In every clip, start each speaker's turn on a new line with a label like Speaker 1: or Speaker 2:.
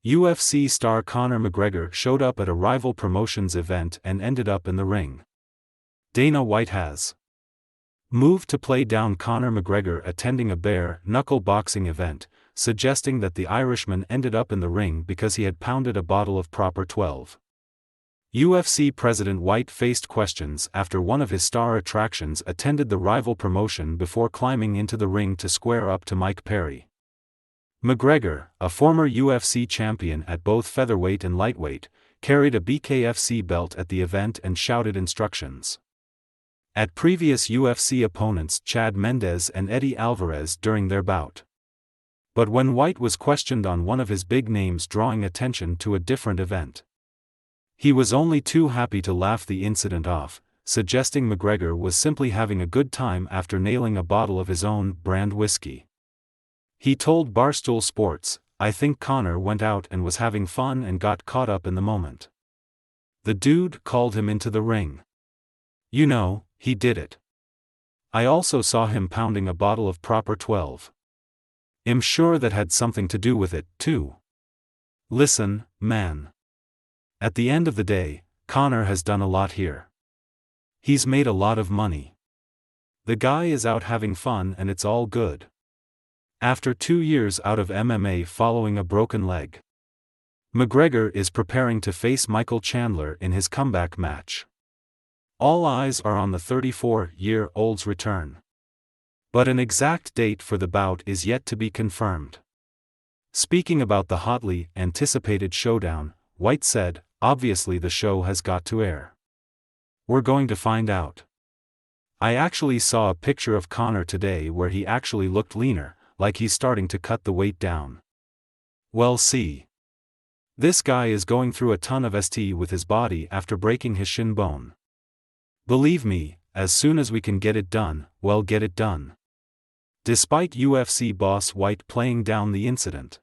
Speaker 1: UFC star Conor McGregor showed up at a rival promotions event and ended up in the ring. Dana White has moved to play down Conor McGregor attending a bare-knuckle boxing event, suggesting that the Irishman ended up in the ring because he had pounded a bottle of proper 12. UFC President White faced questions after one of his star attractions attended the rival promotion before climbing into the ring to square up to Mike Perry. McGregor, a former UFC champion at both featherweight and lightweight, carried a BKFC belt at the event and shouted instructions at previous UFC opponents Chad Mendes and Eddie Alvarez during their bout. But when White was questioned on one of his big names drawing attention to a different event, he was only too happy to laugh the incident off, suggesting McGregor was simply having a good time after nailing a bottle of his own brand whiskey. He told Barstool Sports, "I think Conor went out and was having fun and got caught up in the moment. The dude called him into the ring. You know, he did it. I also saw him pounding a bottle of proper 12. I'm sure that had something to do with it, too. Listen, man. At the end of the day, Conor has done a lot here. He's made a lot of money. The guy is out having fun and it's all good. After 2 years out of MMA following a broken leg, McGregor is preparing to face Michael Chandler in his comeback match. All eyes are on the 34-year-old's return. But an exact date for the bout is yet to be confirmed. Speaking about the hotly anticipated showdown, White said, "Obviously the show has got to air. We're going to find out. I actually saw a picture of Conor today where he actually looked leaner, like he's starting to cut the weight down. Well, see. This guy is going through a ton of st with his body after breaking his shin bone. Believe me, as soon as we can get it done, well, get it done." Despite UFC boss White playing down the incident,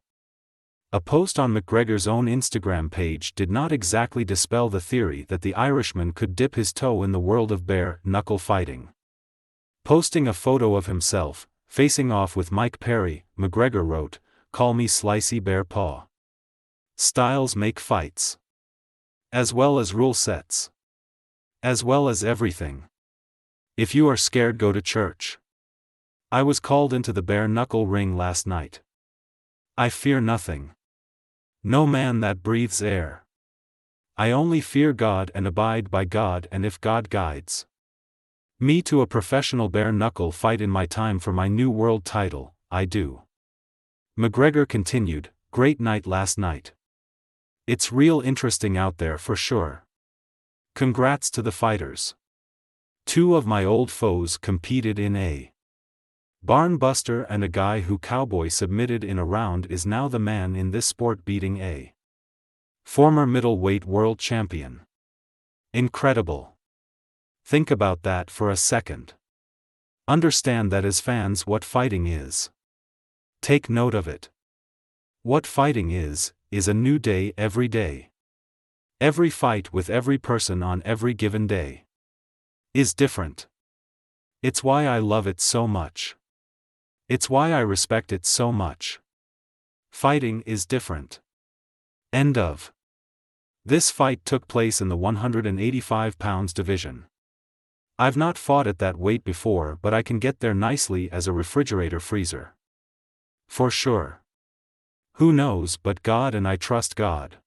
Speaker 1: a post on McGregor's own Instagram page did not exactly dispel the theory that the Irishman could dip his toe in the world of bare-knuckle fighting. Posting a photo of himself facing off with Mike Perry, McGregor wrote, "Call me Slicey Bear Paw. Styles make fights. As well as rule sets. As well as everything. If you are scared, go to church. I was called into the bare-knuckle ring last night. I fear nothing. No man that breathes air. I only fear God and abide by God, and if God guides me to a professional bare-knuckle fight in my time for my new world title, I do." McGregor continued, "Great night last night. It's real interesting out there for sure. Congrats to the fighters. 2 of my old foes competed in a barn buster, and a guy who Cowboy submitted in a round is now the man in this sport, beating a former middleweight world champion. Incredible. Think about that for a second. Understand that as fans what fighting is. Take note of it. What fighting is a new day every day. Every fight with every person on every given day is different. It's why I love it so much. It's why I respect it so much. Fighting is different." End of. This fight took place in the 185 pounds division. I've not fought at that weight before, but I can get there nicely as a refrigerator freezer. For sure. Who knows, but God, and I trust God.